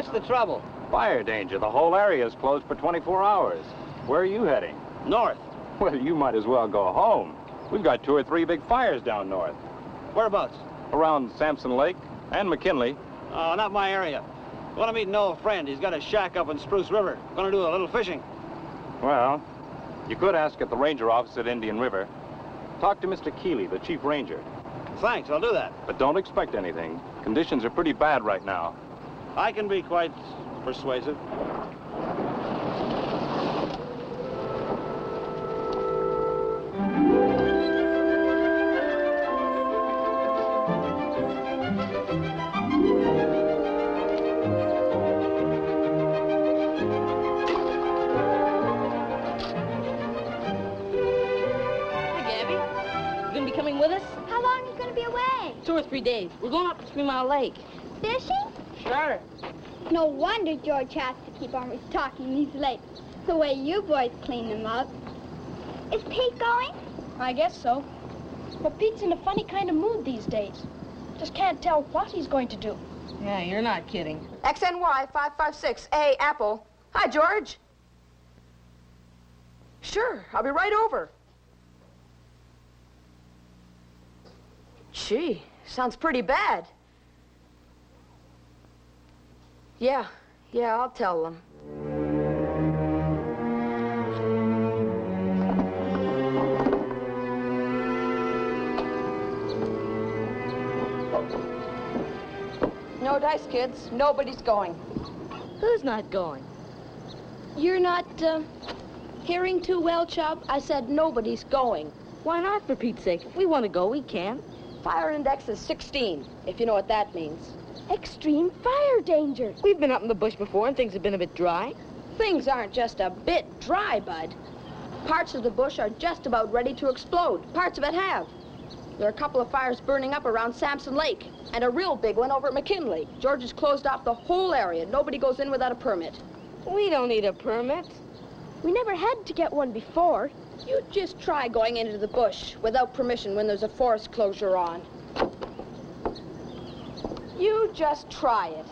What's the trouble? Fire danger. The whole area is closed for 24 hours. Where are you heading? North. Well, you might as well go home. We've got 2 or 3 big fires down north. Whereabouts? Around Sampson Lake and McKinley. Oh, not my area. Want to meet an old friend. He's got a shack up in Spruce River. Gonna do a little fishing. Well, you could ask at the ranger office at Indian River. Talk to Mr. Keeley, the chief ranger. Thanks, I'll do that. But don't expect anything. Conditions are pretty bad right now. I can be quite persuasive. With us? How long are you going to be away? 2 or 3 days. We're going up to 3 Mile Lake. Fishing? Sure. No wonder George has to keep on restocking these lakes. The way you boys clean them up. Is Pete going? I guess so. But Pete's in a funny kind of mood these days. Just can't tell what he's going to do. Yeah, you're not kidding. XNY 556A Apple. Hi, George. Sure, I'll be right over. Gee, sounds pretty bad. Yeah, I'll tell them. No dice, kids. Nobody's going. Who's not going? You're not, hearing too well, Chub? I said nobody's going. Why not, for Pete's sake? If we want to go, we can. Fire index is 16, if you know what that means. Extreme fire danger. We've been up in the bush before and things have been a bit dry. Things aren't just a bit dry, Bud. Parts of the bush are just about ready to explode. Parts of it have. There are a couple of fires burning up around Sampson Lake, and a real big one over at McKinley. George has closed off the whole area. Nobody goes in without a permit. We don't need a permit. We never had to get one before. You just try going into the bush without permission when there's a forest closure on. You just try it.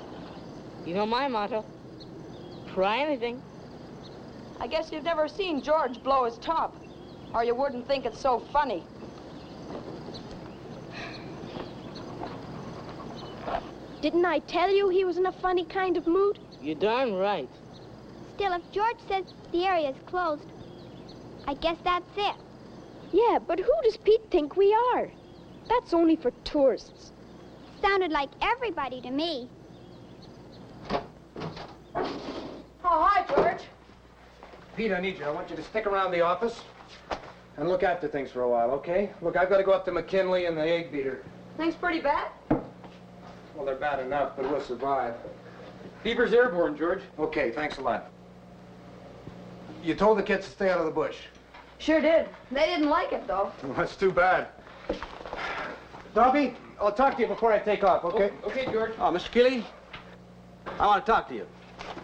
You know my motto. Try anything. I guess you've never seen George blow his top, or you wouldn't think it's so funny. Didn't I tell you he was in a funny kind of mood? You're darn right. Still, if George says the area is closed, I guess that's it. Yeah, but who does Pete think we are? That's only for tourists. Sounded like everybody to me. Oh, hi, George. Pete, I need you. I want you to stick around the office and look after things for a while, okay? Look, I've got to go up to McKinley and the egg beater. Things pretty bad? Well, they're bad enough, but we'll survive. Fever's airborne, George. Okay, thanks a lot. You told the kids to stay out of the bush. Sure did. They didn't like it, though. Well, that's too bad. Dobby, I'll talk to you before I take off, okay? Okay, George. Oh, Mr. Keeley, I want to talk to you.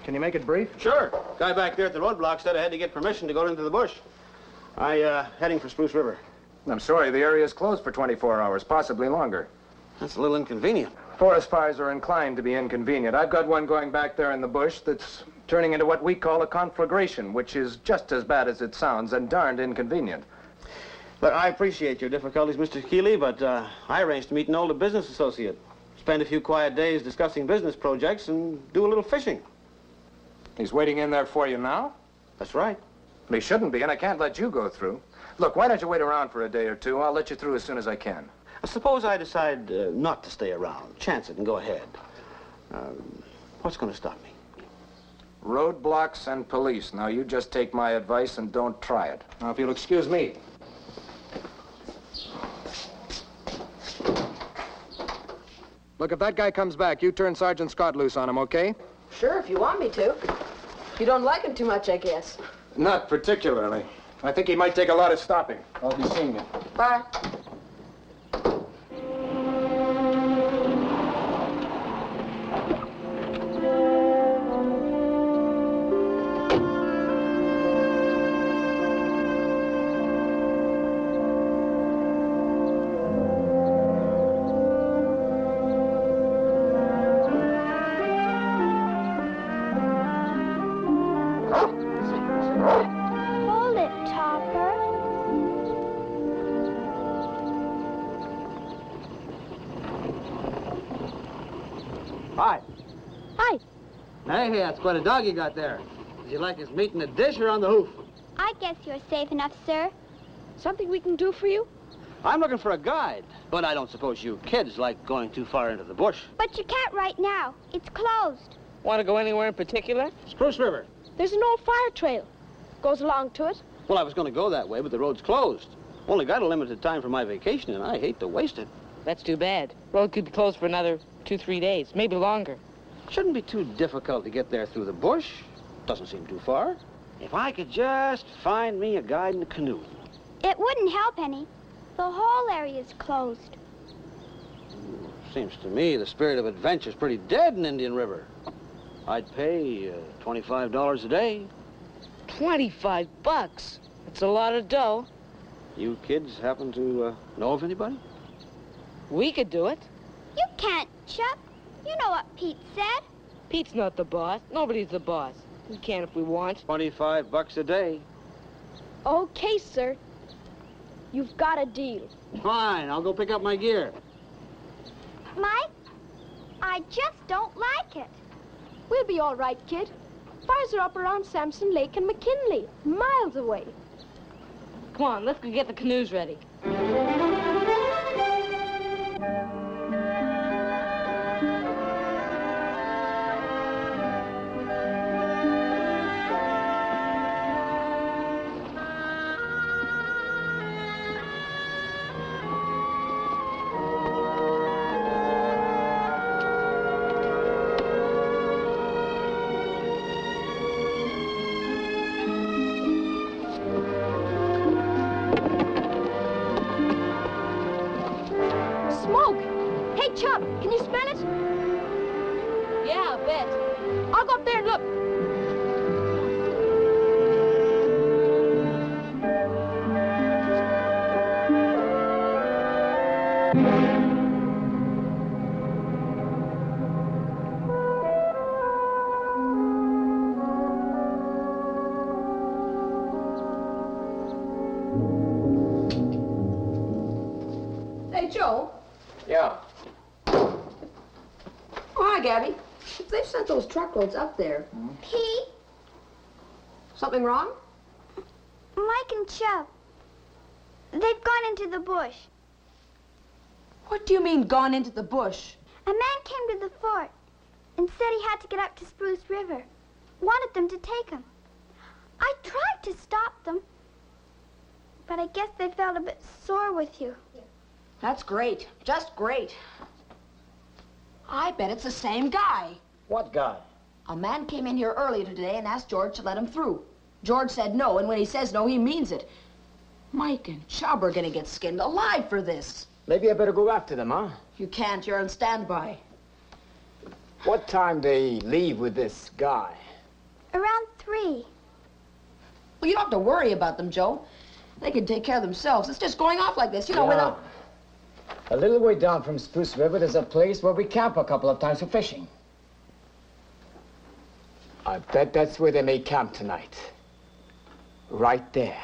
Can you make it brief? Sure. Guy back there at the roadblock said I had to get permission to go into the bush. Heading for Spruce River. I'm sorry, the area's closed for 24 hours, possibly longer. That's a little inconvenient. Forest fires are inclined to be inconvenient. I've got one going back there in the bush that's turning into what we call a conflagration, which is just as bad as it sounds and darned inconvenient. Look, I appreciate your difficulties, Mr. Keeley, but I arranged to meet an older business associate, spend a few quiet days discussing business projects, and do a little fishing. He's waiting in there for you now? That's right. He shouldn't be, and I can't let you go through. Look, why don't you wait around for a day or two? I'll let you through as soon as I can. Suppose I decide not to stay around. Chance it and go ahead. What's going to stop me? Roadblocks and police. Now, you just take my advice and don't try it. Now, if you'll excuse me. Look, if that guy comes back, you turn Sergeant Scott loose on him, okay? Sure, if you want me to. You don't like him too much, I guess. Not particularly. I think he might take a lot of stopping. I'll be seeing you. Bye. that's quite a dog you got there. Does he like his meat in the dish or on the hoof? I guess you're safe enough, sir. Something we can do for you? I'm looking for a guide, but I don't suppose you kids like going too far into the bush. But you can't right now. It's closed. Want to go anywhere in particular? Spruce River. There's an old fire trail. Goes along to it. Well, I was going to go that way, but the road's closed. Only got a limited time for my vacation, and I hate to waste it. That's too bad. Road could be closed for another 2-3 days, maybe longer. Shouldn't be too difficult to get there through the bush. Doesn't seem too far. If I could just find me a guide in a canoe. It wouldn't help any. The whole area's closed. Seems to me the spirit of adventure's pretty dead in Indian River. I'd pay $25 a day. 25 bucks. That's a lot of dough. You kids happen to know of anybody? We could do it. You can't, Chub. You know what Pete said. Pete's not the boss. Nobody's the boss. We can if we want. 25 bucks a day. Okay, sir. You've got a deal. Fine, I'll go pick up my gear. Mike, I just don't like it. We'll be all right, kid. Fires are up around Samson Lake and McKinley, miles away. Come on, let's go get the canoes ready. Smoke! Hey, Chub, can you smell it? Yeah, I bet. I'll go up there and look. Hey, Joe. Yeah. Oh, hi, Gaby. They've sent those truckloads up there. Pete, Something wrong? Mike and Chub. They've gone into the bush. What do you mean, gone into the bush? A man came to the fort and said he had to get up to Spruce River. Wanted them to take him. I tried to stop them, but I guess they felt a bit sore with you. That's great. Just great. I bet it's the same guy. What guy? A man came in here earlier today and asked George to let him through. George said no, and when he says no, he means it. Mike and Chub are gonna get skinned alive for this. Maybe I better go after them, huh? You can't. You're on standby. What time they leave with this guy? Around 3. Well, you don't have to worry about them, Joe. They can take care of themselves. It's just going off like this, you know, without... A little way down from Spruce River, there's a place where we camp a couple of times for fishing. I bet that's where they may camp tonight. Right there.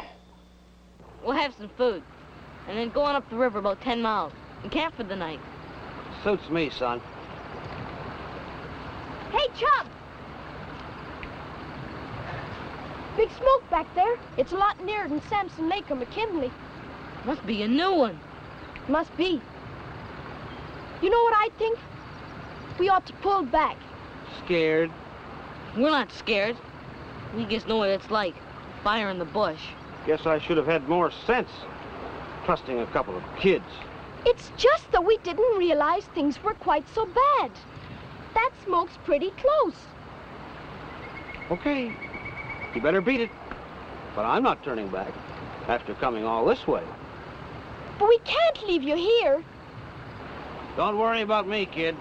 We'll have some food, and then go on up the river about 10 miles and camp for the night. Suits me, son. Hey, Chub! Big smoke back there. It's a lot nearer than Samson Lake or McKinley. Must be a new one. Must be. You know what I think? We ought to pull back. Scared? We're not scared. We just know what it's like. Fire in the bush. Guess I should have had more sense. Trusting a couple of kids. It's just that we didn't realize things were quite so bad. That smoke's pretty close. Okay. You better beat it. But I'm not turning back after coming all this way. But we can't leave you here. Don't worry about me, kid.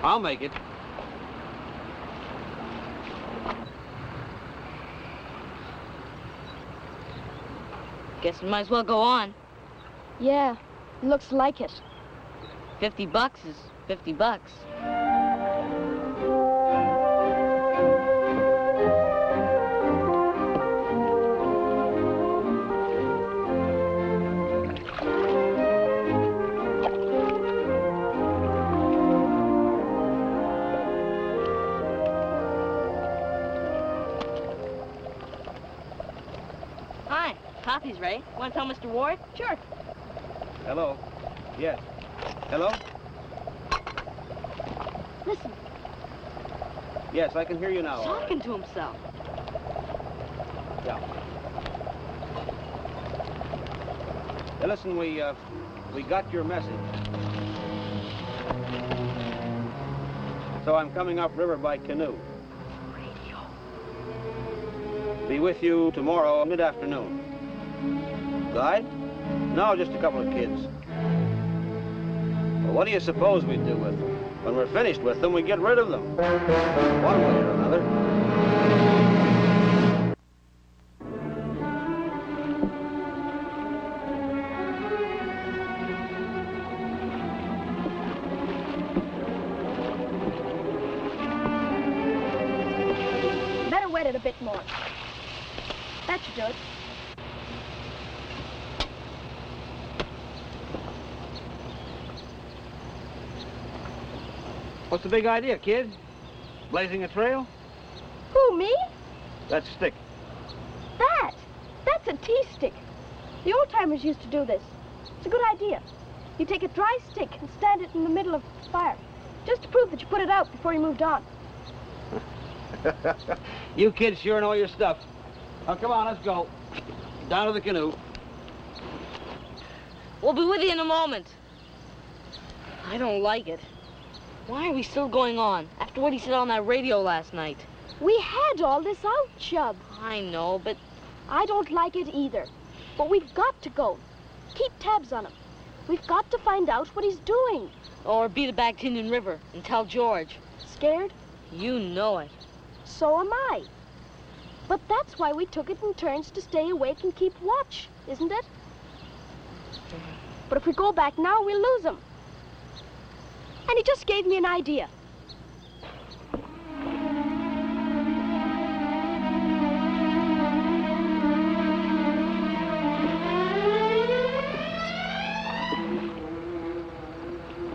I'll make it. Guess we might as well go on. Yeah, looks like it. 50 bucks is 50 bucks. Hi. Coffee's ready. Want to tell Mr. Ward? Sure. Hello. Yes. Hello? Listen. Yes, I can hear you now. He's talking to himself. Yeah. Hey, listen, we got your message. So I'm coming upriver by canoe. Radio. Be with you tomorrow mid-afternoon. Guide? No, just a couple of kids. Well, what do you suppose we do with them? When we're finished with them, we get rid of them. One way or another. Better wet it a bit more. That should do it. What's the big idea, kid? Blazing a trail? Who, me? That stick. That! That's a tea stick. The old-timers used to do this. It's a good idea. You take a dry stick and stand it in the middle of the fire, just to prove that you put it out before you moved on. You kids sure know your stuff. Oh, come on, let's go. Down to the canoe. We'll be with you in a moment. I don't like it. Why are we still going on after what he said on that radio last night? We had all this out, Chub. I know, but I don't like it either. But we've got to go. Keep tabs on him. We've got to find out what he's doing. or beat it back to Indian River and tell George. Scared? You know it. So am I. But that's why we took it in turns to stay awake and keep watch, isn't it? But if we go back now, we'll lose him. And he just gave me an idea.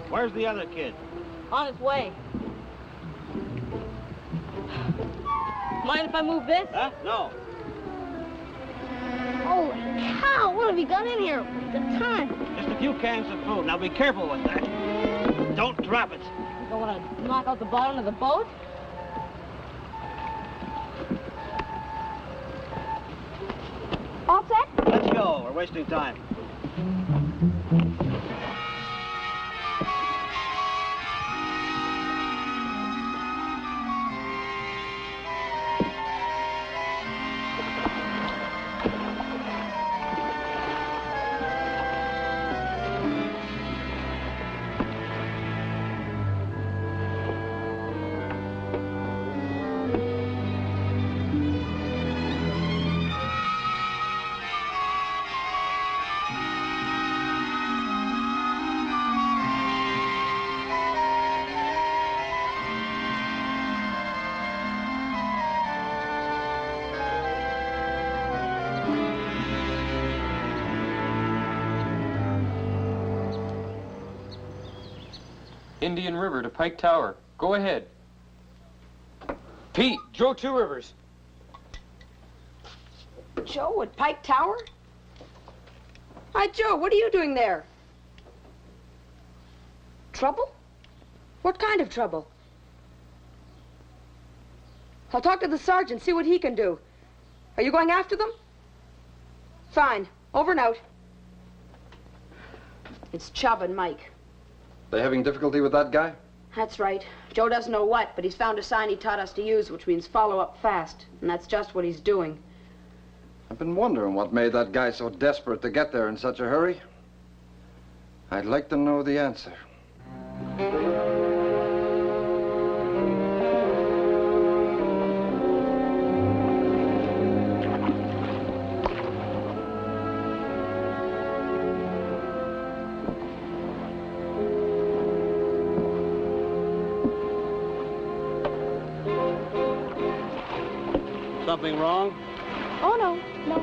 Where's the other kid? On its way. Mind if I move this? Huh? No. Holy cow, what have you got in here? The time. Just a few cans of food. Now be careful with that. Don't drop it. You don't want to knock out the bottom of the boat? All set? Let's go. We're wasting time. Indian River to Pike Tower. Go ahead. Pete, Joe Two Rivers. Joe at Pike Tower? Hi, Joe, what are you doing there? Trouble? What kind of trouble? I'll talk to the sergeant, see what he can do. Are you going after them? Fine. Over and out. It's Chub and Mike. They having difficulty with that guy? That's right. Joe doesn't know what, but he's found a sign he taught us to use, which means follow up fast. And that's just what he's doing. I've been wondering what made that guy so desperate to get there in such a hurry. I'd like to know the answer. Something wrong? Oh, no, no.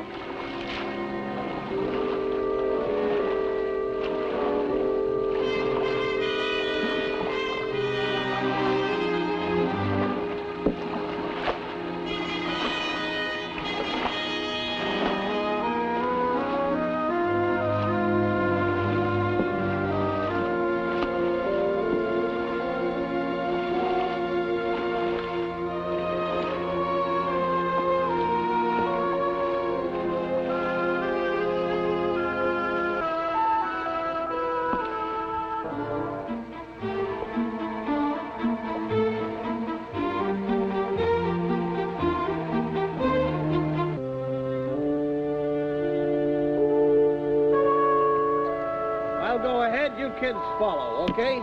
you kids follow, okay?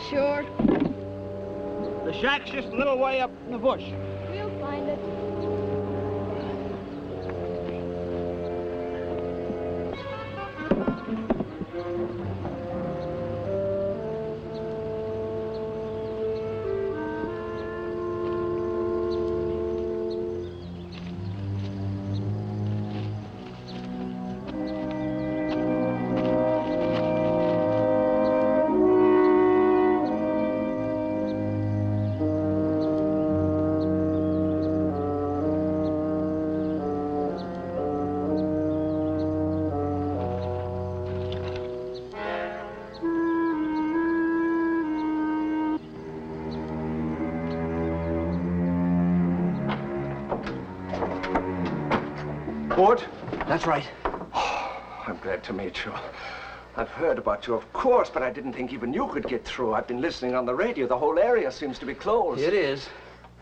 Sure. The shack's just a little way up in the bush. We'll find it. Ward? That's right. I'm glad to meet you. I've heard about you, of course, but I didn't think even you could get through. I've been listening on the radio. The whole area seems to be closed. It is.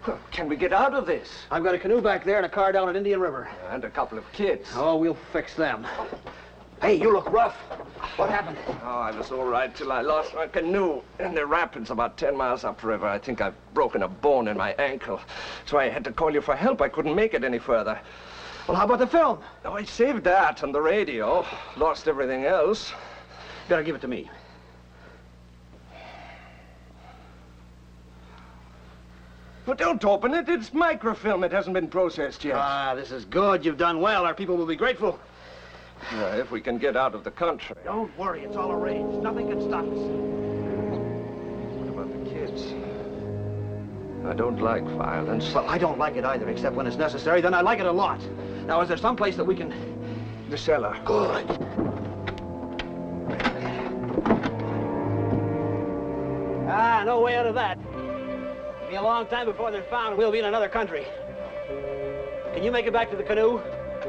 Well, can we get out of this? I've got a canoe back there and a car down at Indian River. And a couple of kids. Oh, we'll fix them. Hey, you look rough. What happened? Oh, I was all right till I lost my canoe in the rapids about 10 miles upriver. I think I've broken a bone in my ankle. So I had to call you for help. I couldn't make it any further. Well, how about the film? Oh, I saved that on the radio. Lost everything else. Better give it to me. But don't open it. It's microfilm. It hasn't been processed yet. Ah, this is good. You've done well. Our people will be grateful. If we can get out of the country. Don't worry. It's all arranged. Nothing can stop us. What about the kids? I don't like violence. Well, I don't like it either, except when it's necessary. Then I like it a lot. Now, is there some place that we can... The cellar. Good. Ah, no way out of that. It'll be a long time before they're found. We'll be in another country. Can you make it back to the canoe?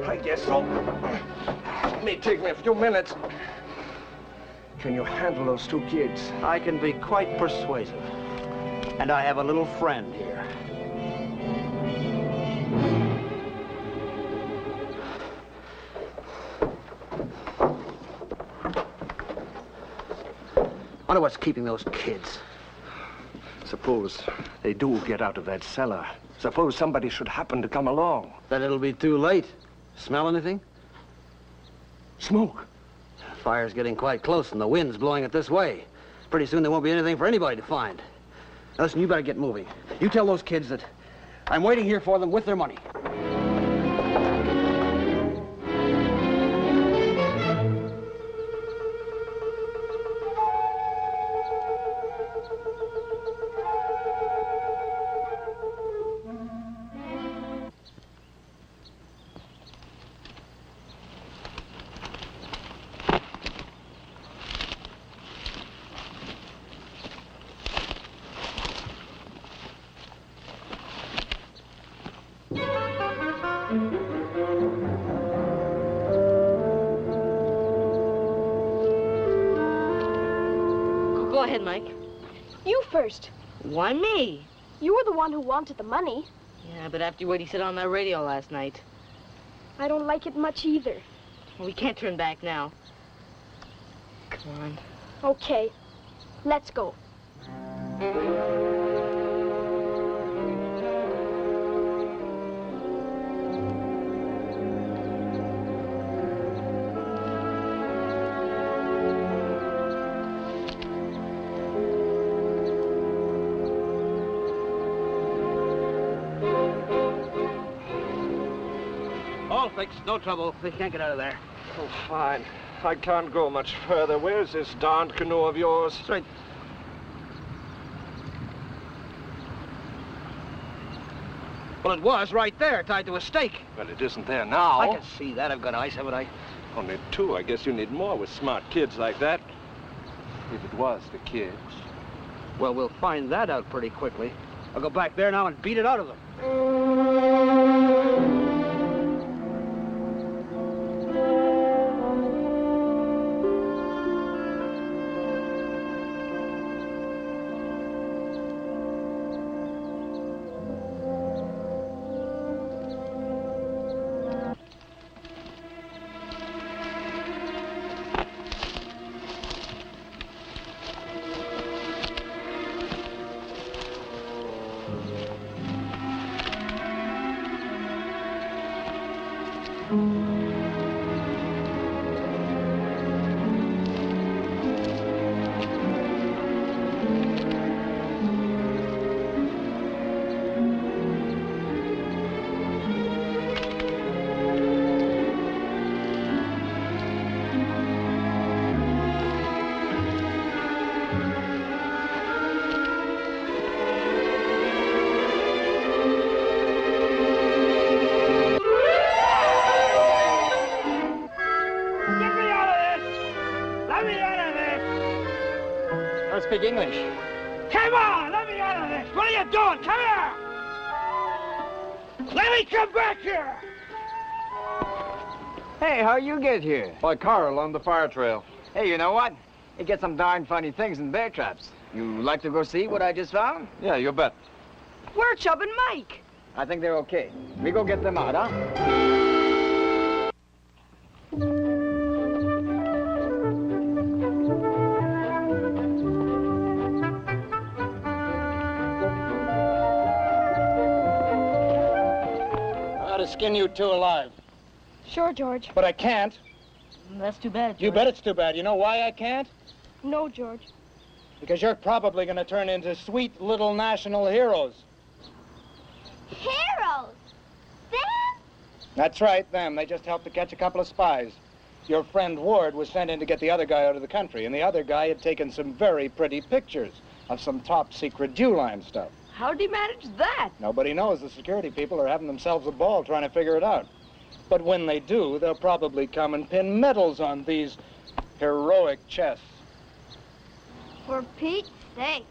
I guess so. It may take me a few minutes. Can you handle those two kids? I can be quite persuasive. And I have a little friend here. I wonder what's keeping those kids. Suppose they do get out of that cellar. Suppose somebody should happen to come along. Then it'll be too late. Smell anything? Smoke. Fire's getting quite close and the wind's blowing it this way. Pretty soon there won't be anything for anybody to find. Now, listen, you better get moving. You tell those kids that I'm waiting here for them with their money. Go ahead, Mike. You first. Why me? You were the one who wanted the money. Yeah, but after what he said on that radio last night. I don't like it much either. Well, we can't turn back now. Come on. Okay, let's go. All fixed, no trouble. They can't get out of there. Oh, fine. I can't go much further. Where's this darned canoe of yours? It's right. Well, it was right there, tied to a stake. Well, it isn't there now. I can see that. I've got eyes, haven't I? Only two. I guess you need more with smart kids like that. If it was the kids. Well, we'll find that out pretty quickly. I'll go back there now and beat it out of them. Speak English. Come on, let me out of this. What are you doing? Come here. Let me come back here. Hey, how you get here? By car along the fire trail. Hey, you know what? You get some darn funny things in bear traps. You like to go see what I just found? Yeah, you bet. Where are Chub and Mike? I think they're okay. We go get them out, huh? Skin you two alive. Sure, George. But I can't. That's too bad, George. You bet it's too bad. You know why I can't? No, George. Because you're probably going to turn into sweet little national heroes. Heroes? Them? That's right, them. They just helped to catch a couple of spies. Your friend Ward was sent in to get the other guy out of the country, and the other guy had taken some very pretty pictures of some top-secret Jew-line stuff. How'd he manage that? Nobody knows. The security people are having themselves a ball trying to figure it out. But when they do, they'll probably come and pin medals on these heroic chests. For Pete's sake.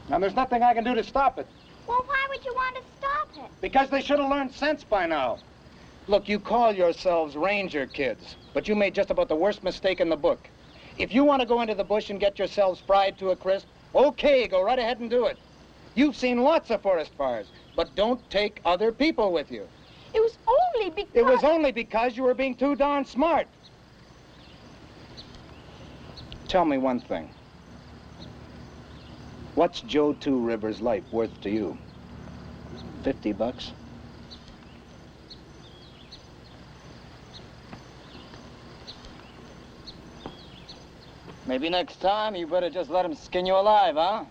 Now, there's nothing I can do to stop it. Well, why would you want to stop it? Because they should have learned sense by now. Look, you call yourselves Ranger kids, but you made just about the worst mistake in the book. If you want to go into the bush and get yourselves fried to a crisp, okay, go right ahead and do it. You've seen lots of forest fires, but don't take other people with you. It was only because... It was only because you were being too darn smart. Tell me one thing. What's Joe Two Rivers' life worth to you? $50? Maybe next time you better just let him skin you alive, huh?